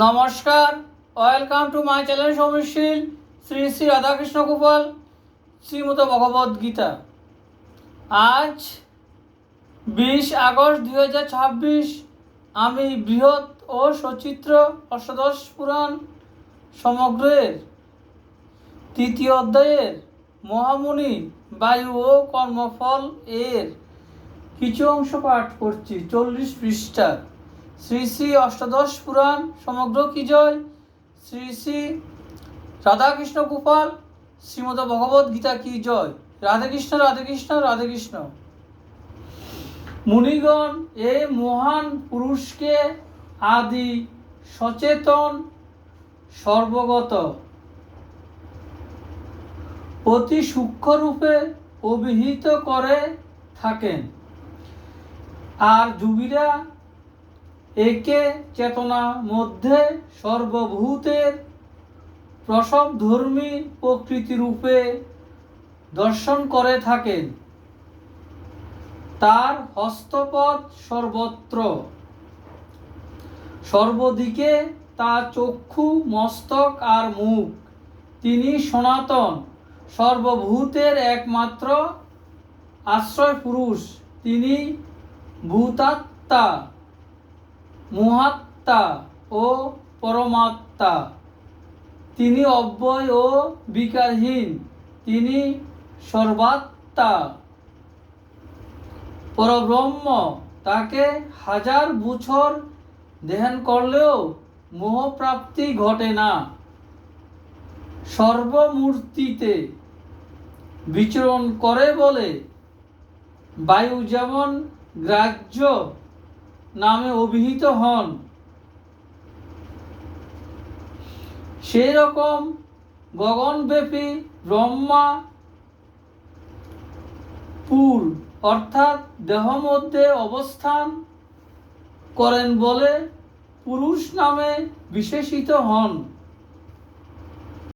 নমস্কার, welcome to my channel Soumishil. Shri Shri Radhakrishna Gopal Shrimad Bhagavad Gita. আজ 20 August 2026 আমি বৃহৎ ও সচিত্র অষ্টাদশ পুরাণ সমগ্রের তৃতীয় অধ্যায়ের মহামুনি বায়ু ও কর্মফল এর কিছু অংশ পাঠ করছি। 40 পৃষ্ঠা। শ্রী শ্রী অষ্টাদশ পুরাণ সমগ্র কি জয়। শ্রী শ্রী রাধাকৃষ্ণ গোপাল শ্রীমদ ভগবদ গীতা কি জয়। রাধে কৃষ্ণ, রাধে কৃষ্ণ, রাধে কৃষ্ণ। মুনিগণ, এই মহান পুরুষকে আদি সচেতন সর্বগত অতি সূক্ষ্মরূপে অভিহিত করে থাকেন, আর যোগীরা একে চেতনা মধ্যে সর্বভূতের প্রসবধর্মী প্রকৃতিরূপে দর্শন করে থাকেন। তার হস্তপদ সর্বত্র, সর্বদিকে তার চক্ষু, মস্তক আর মুখ। তিনি সনাতন, সর্বভূতের একমাত্র আশ্রয় পুরুষ। তিনি ভূতাত্মা, মহাত্মা ও পরমাত্মা। তিনি অব্যয় ও বিকারহীন। তিনি সর্বাত্মা, পরব্রহ্ম। তাকে 1000 বছর ধ্যান করলেও মোহপ্রাপ্তি ঘটে না। সর্বমূর্তিতে বিচরণ করে বলে বায়ু যেমন গ্রাহ্য নামে অভিহিত হন, সেই রকম গগনব্যাপী ব্রহ্মা পুর অর্থাৎ দেহ মধ্যে অবস্থান করেন বলে পুরুষ নামে বিশেষিত হন।